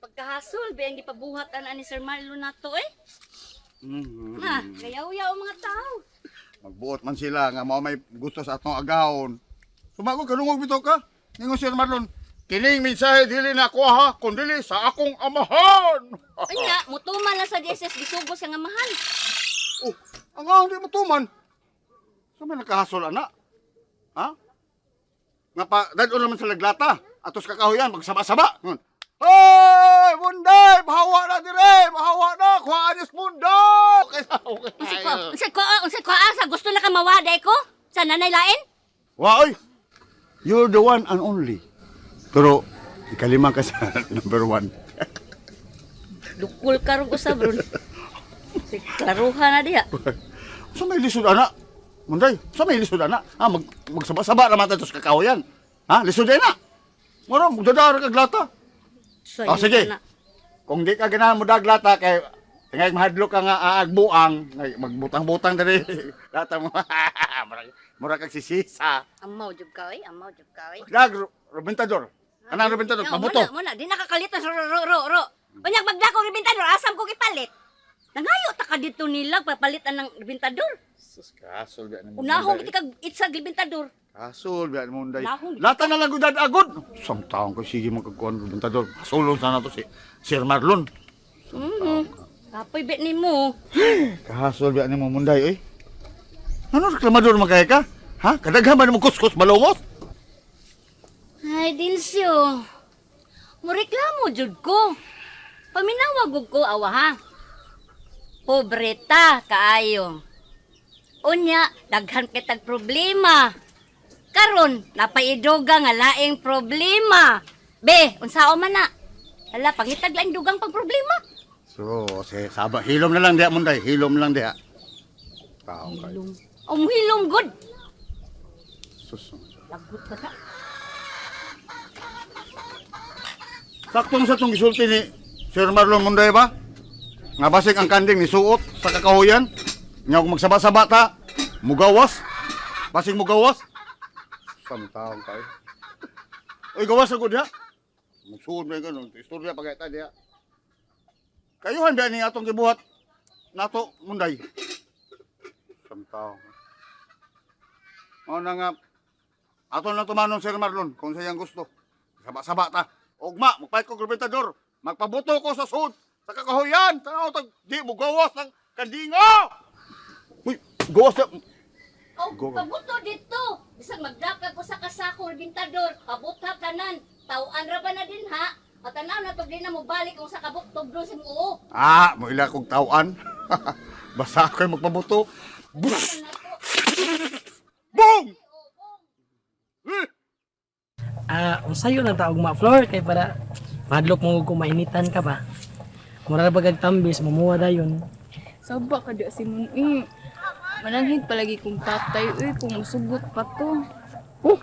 Pagkahasol, bayang gipabuhatan ani Sir Marlon nato eh. Mhm. Ha, kayaw-yaw mga tao. Magbuot man sila nga mao may gusto sa atong agahon. Sumago kalungog bitaw ka. Ningon Sir Marlon, kining mensahe dili na ako ha, kundi sa akong amahan. Anya, mutuman lang sa DSS gisugos nga mahal. Oh, ang ahon di mo tuman. Sa may nakahasol ana? Ha? Nga pa, dadon naman sa laglata. Atos kakahuyan, magsaba-saba. Hoy! Munday! Mahawa na dire! Mahawa na! Kuha anis munday! Unsay ko asa gusto na ka mawaday ko? Sa nanay lain? Wa, oy! You're the one and only. Pero, ikalima ka sa number 1. Dukul karong usab ron. Si klaruha na diha. Sa may lisod, ana? Munday, sa may lisod, ana? Ha, magsaba-saba naman tayo sa kakahuyan. Ha, lisod na. Mara, magdadara kag lata. Oh, sige. Kung di ka ganahan mo daglata kay tingay mahadlok ka nga aagbuang, magbutang-butang diri. Lata mo. Mura kag sisisa. Amaw jud ka oy, amaw jud ka oy. Dag Robintador. Anang Robintador pabuto. Muna, di nakakalitan sa ro. Unyag magdako Robintador, asam ko gipalit. Nangayo ta ka dito nila papalitan ng Robintador. Sus kasol biya ni mo. Unahon giti kag itsag Robintador. Kasol biya ni mo nday. Lahong. Lata na lang gudad agod. Sam taong ko sige mo kagkuan Robintador. Sulong sana to si Sir Marlon. Kapoy bet nimo. Kahasol biya ni mo munday eh. Ano reklamador magkaya ka? Ha? Kadaghan ba ni mo kuskus malungos? Ay, Dilsyo. Mureklamo jud ko. Paminawag ug ko awa ha. Pobreta kaayo. Unya, daghan kitag problema. Karon, napaiduga nga laing problema. Be, unsaon man na? Hala, pangitag laing dugang pag problema. So, saba hilom na lang diha munday, hilom lang diha. Tao kay. Hilom good. Sus. Lagot ka ta. Saktong sa tong gisulti ni Sir Marlon Munday ba? Nga basig ang kanding ni suot sa kakahuyan. Nya kung magsaba-saba ta, mugawas. Basig mugawas. Samtaong kay. Oy, gawas ako diha. Magsuod na ganun. Istorya pagkita diha. Kayuhan ba ni atong gibuhat nato Munday? Samtaong. O na nga, aton lang tumanon Sir Marlon kung sayang gusto. Saba-saba ta. Ugma, magpahit ko Robintador. Magpabuto ko sa sud. Sa kakahuyan. Tanaw tag di mo gawas ng kandingo. Uy, gawas na. Pabuto dito. Bisag magdakag ko sa kasako Robintador. Pabuta tanan. Tauan ra ba na din ha? At tanaw na pag di na mo balik kung sa kabuktog doon sa muo. Ah, mo ila kong tauan. Basta ako yung magpabuto. Boom! Usayo lang taog ma-floor kay para madlok mo kung mainitan ka ba. Mura na bagag tambis, mamuha dayon. Saba ka di si Mun. Mananghid palagi kong tatay. Kung musugot pa to. Oh,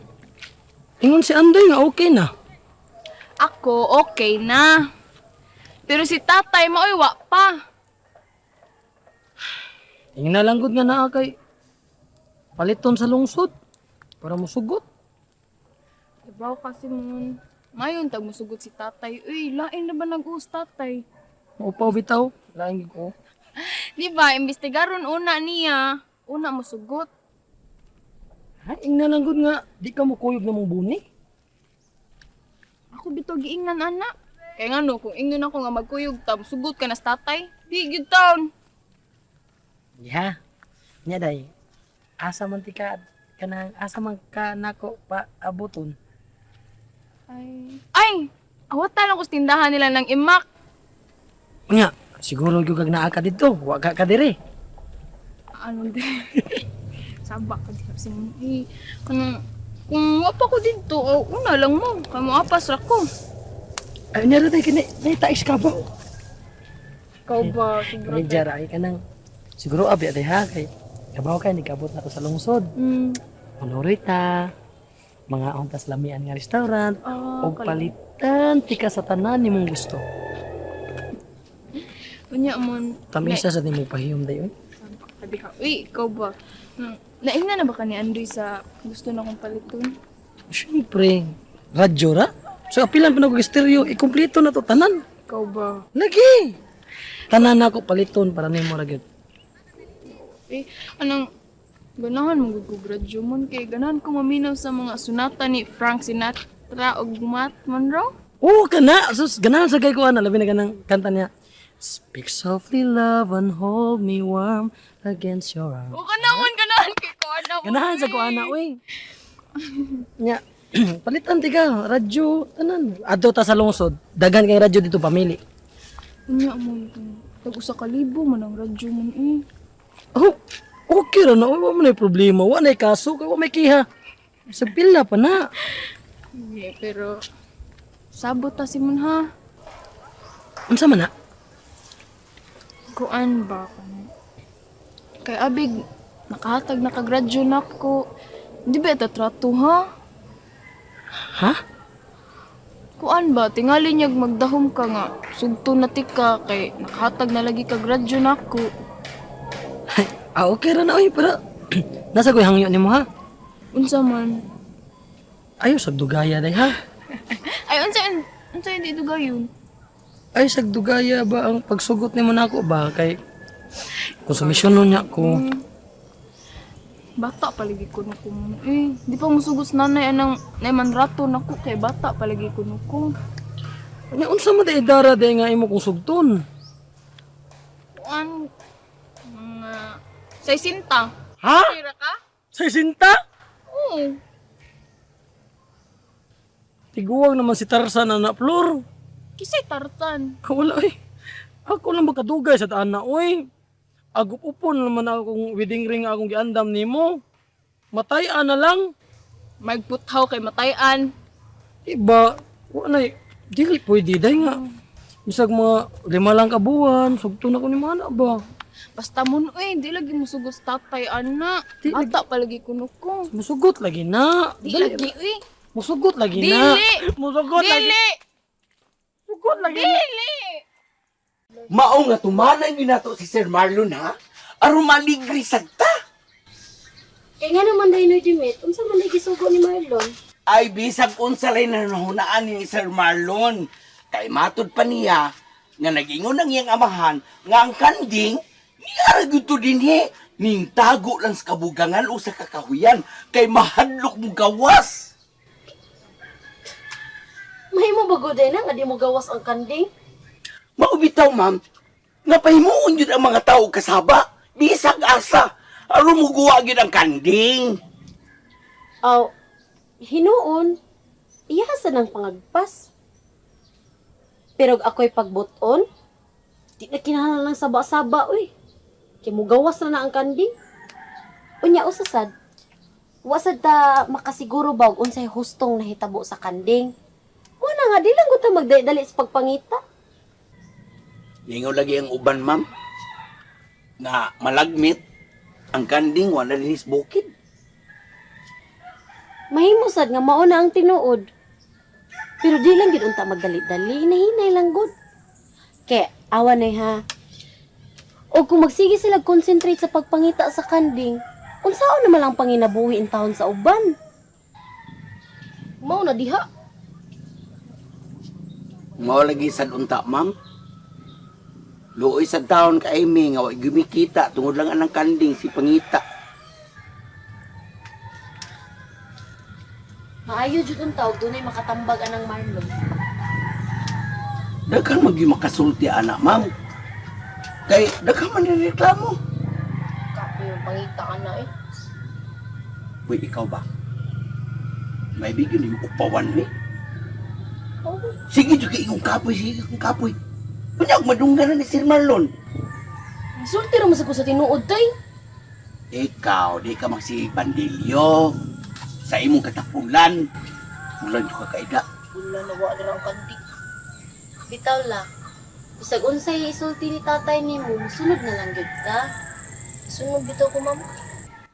ingon si Andoy nga okay na. Ako, okay na. Pero si tatay, mauywa pa. Ingin na lang gud nga naa kay paliton sa lungsod para musugot. Ibaw kasi Mun. Mayon tag musugot si tatay. Lain na ba nag-uus tatay? Upaw bitaw, laing ko. Di ba, imbestigaron una niya. Una musugot. Ha, ingin na lang gud nga di ka mo kuyog na mong buni. Ako bito giingnan anak. Kaya nga no, kung ingnon ako nga magkuyog tam, sugot ka na sa tatay. Di, good town. Ya. Nya day. Asa man ti ka kanang asa man ka nako pa abuton. Ay! Awat talang ko sa tindahan nila ng imak. Nya, siguro gyud kag naa ka didto, wa ka diri. Ano din? Sabak ka dito si Mun. Kung wapa ko dito, una lang mo. Kaya mo apas ra ko. Ay nya ra tay kini, tais ka ba? Ikaw ba? Siguro. Medya ra ay kanang siguro abi ate ha kay kabaw kay nigabot na to sa lungsod. Manuroy ta. Mga ontas lamian nga restaurant o palitan tika sa tanan nimong gusto. Unya Mun. Tamisa sa nimong pahiyom dayon. Sabi ka, ikaw ba? Naingnan na ba ka ni Andoy sa gusto na kong paliton? Siyempre, radyo ra. So apilan pa na ko stereo, ikumpleto na to tanan. Ikaw ba? Lagi! Tanan ako paliton para nimo ra gyud. Anong ganahan magugradyo man kay ganahan ko maminaw sa mga sunata ni Frank Sinatra o Matt Monroe. Oo, kana. Sus, ganahan sa kay ko ana labi na ganang kanta niya. Speak softly, love, and hold me warm against your arms. O ganahan kay ko ana. Ganahan sa ko ana, uy. Nya, palitan tiga, radyo, tanan. Adto ta sa lungsod. Dagan kay radyo dito pamili. Unya mo tag-usa ka libo man ang radyo man eh. Oh, okay ra na. Wa man problema. Wa na kaso, kay wa may kiha. Sa pila pa na. Yeah, pero sabot ta si mon ha. Unsa man na? Kuan ba kay abig nakahatag nakagradyo na ko. Di ba ito trato ha? Ha? Kuan ba tingali niyag magdahom ka nga sugto na tika kay nakahatag na lagi ka gradyo na ko. Okay ra na, uy. Pero, nasa ko'y hangyo ni mo, ha? Unsa man? Ayaw, sagdugaya day, ha? Ay unsa hindi dugayon? Ay, sagdugaya ba ang pagsugot ni mo na ako ba? Kay, konsumisyon nun niya ko. Bata palagi ko nuko mo. Di pa musugos nanay anang naimanrato nako kay bata palagi ko nuko. Ano, unsa mo day dara day nga imo kong sugton? Kuan mga 60. Ha? Kira ka? Sa isinta? Oo. Tiguwang naman si Tarzan, anak Flor. Kisay tartan. Kawala, uy. Ako lang makadugay sa taana, uy. Agupupon naman akong wedding ring akong giandam nimo. Matay-an na lang. Magputhaw kay matayan. Iba, wala, dili pwede day nga. Bisag mga 5 lang ka buwan, sugto na ko ni mana ba? Basta mun di lagi musugos tatay ana. Di Bata palagi ko nuko. Musugot lagi na. Di lagi Musugot lagi na. Dili! Musugot lagi. Dili! Musugot lagi na. Dili! Mao nga tumanan yun nato si Sir Marlon ha? Aron maligri sagta. Kaya nga naman dahil no, Jimit, unsa man ay gisugo ni Marlon? Ay bisag unsa rin na nahunaan ni Sir Marlon. Kay matod pa niya nga nagingon ang iyang amahan nga ang kanding niya gyud din he. Ning tago lang sa kabugangan o sa kakahuyan kay mahadlok mo gawas. Mahimo ba goday na nga di mo gawas ang kanding? Maubitaw ma'am, nga pahimuon yun ang mga tao kasaba. Bisag asa, aron mo guwagin ang kanding. Aw, hinuon, iyasa ng pangagpas. Pero ako'y pagbuton, di na kinahanglan ng saba-saba, uy. Kaya mo gawas na ang kanding. Unya, usasad. Wasad ta makasiguro ba unsay hustong nahitabo sa kanding. Una nga, di lang ko ta magdali sa pagpangita. Ningaw lagi ang uban, ma'am. Na malagmit, ang kanding wala din is bukid. Mahimo sad nga mauna ang tinuod. Pero di lang gid unta magdali-dali, hinahinay lang gud. Kaya awan na ha. O kung magsige sila concentrate sa pagpangita sa kanding, unsaon naman lang panginabuhi in taon sa uban? Mao na diha. Mao lagi sad unta, ma'am. Luoy sa taon ka Amy nga wa gumikita tungod lang anang kanding si pangita. Maayo jud unta og dunay makatambag anang Marlon. Daghan magi makasulti anak, ma'am. Kay daghan man nireklamo. Kapo yung pangita ana eh. Uy, ikaw ba? May bigyan yung upawan ni. Oh, Sige jud kay imong kapoy, sige kung kapoy. Kunyag madunggan na ni Sir Marlon. sulti ra mo sa ko sa tinuod tay. Ikaw, di ka magsibandilyo sa imong katapulan. Ulan ka kaida. Wala na wa dira ang kanding. Bitaw la. Bisag unsay isulti ni tatay nimo, sunod na lang gyud ka. Sunod bitaw ko ma'am.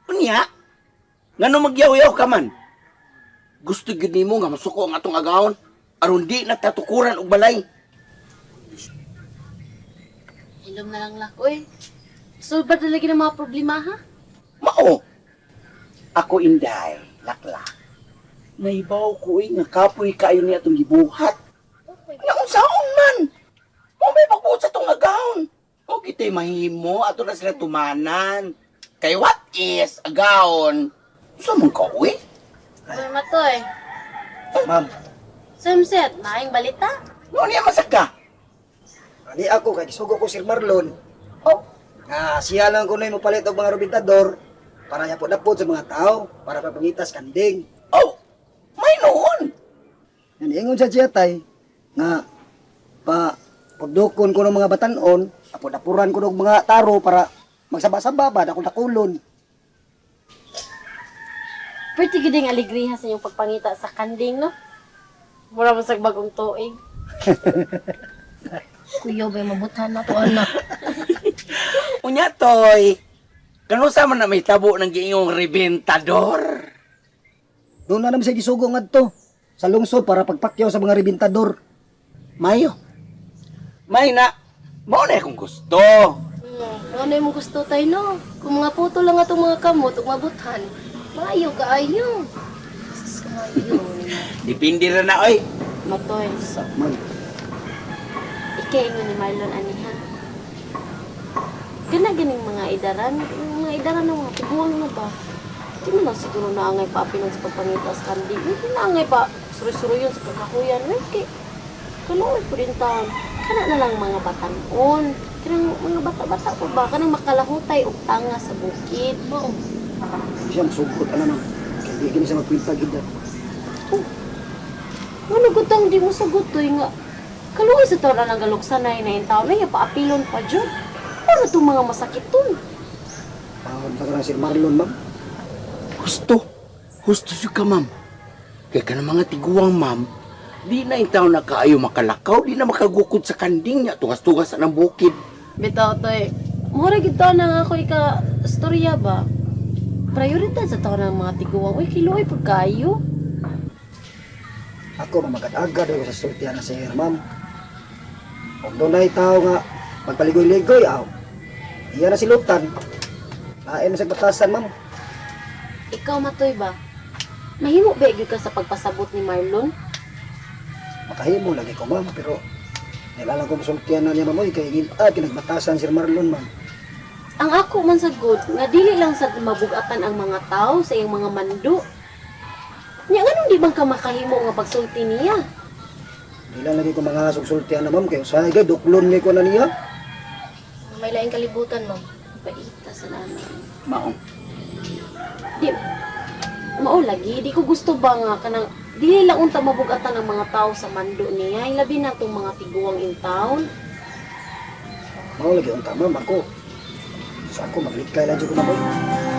Unya, ngano magyaw-yaw ka man? Gusto gid nimo nga masuko ang atong agawon aron di natatukuran og balay. Ilom na lang lak. Uy, solve na lagi ng mga problema ha? Mao. Ako inday, laklak. Naibaw ko nga kapoy kayo ni atong gibuhat. Nga unsaon man? tay mahimo ato na sila tumanan. Kay what is agaon? Sa mong kauwi? Uy, Matoy. Ma'am, Sumset, maing balita? Ano niya masaka? ani ako kay gisugo ko Sir Marlon. Oh, Nga siya lang ko na mo palit og mga rubintador para niya po napod sa mga tao para papangitas kanding. oh, may noon. Yan ingon sa siya tay nga pa pudukon ko ng mga batanon, apod-apuran ko ng mga taro para magsaba-saba ba akong takulon. Pretty giding aligriha sa inyong pagpangita sa kanding, no? Mura mo sa bagong tuig. Kuya, ba mabutan na to, anak. Unya toy. Kanusa man na may tabo ng giingong rebentador? Doon na naman siya gisugo ngadto sa lungsod para pagpakyaw sa mga ribintador. Mayo. May na. Mao na akong gusto. Ano yung gusto tayo, no? Kung mga puto lang atong mga kamot ug mabutan, maayo kaayo. Sus, kaayo. Dipindi ra na oy. Matoy, Ma'am, ikaingon ni Marlon aniha. Kana ganing mga idaran, yung mga idaran ng mga tiguang na ba? Di mo na siguro naangay pa apinan sa pagpangita sa kanding. Hindi naangay pa suri-suri yun sa kakahuyan. Okay. Kaluoy po rin taon. Kana na lang mga batanon. Kanang mga bata-bata po ba? Kanang makalahutay o tanga sa bukid. Mo. siya masugot ano ma'am. Kaya di gini siya magkwinta gid. Ano gutang di mo sagutoy nga. Kaluoy sa taon na lang galuksanay na yung taon na yung paapilon pa dyan. Ano itong mga masakiton? Sa kanang Sir Marlon ma'am. Gusto. Gusto siya ka, ma'am. Kaya ka ng mga tiguang, ma'am, di na yung tao na kaayo makalakaw, di na makagukod sa kanding niya, tugas-tugas ng bukid. Bitaw toy. Mura gid taon na nga ako ika storya ba? Prioridad sa taon ng mga tiguang. Uy, kiluoy pud kayo. Ako mamagad-agad ako sa sultihan na Sir ma'am. Kung doon na tao nga magpaligoy-ligoy aw. Iya na silutan. Lain na sa batasan ma'am. Ikaw matoy ba? Mahimo ba gyud ka sa pagpasabot ni Marlon? Makahimo lagi ko ma'am pero nilalang ko sultihan na niya ma'am oy kay kinagbatasan Sir Marlon ma'am. Ang ako man sagod nga dili lang sa mabugatan ang mga tao sa iyang mga mando. Nya nganong di bang ka makahimo nga pagsulti niya? Ilan lagi ko mga sultihan na ma'am kay usahay gay duklon niya ko na niya. May laing kalibutan, ma'am. Paita sa namin. Maong. Di, mao lagi, di ko gusto ba nga kanang dili lang unta mabugatan ang mga tao sa mando niya, labi na tong mga tiguang in town. Mao lagi unta ma'am ako. Sa ako maglikay lang jud ko na ma'am.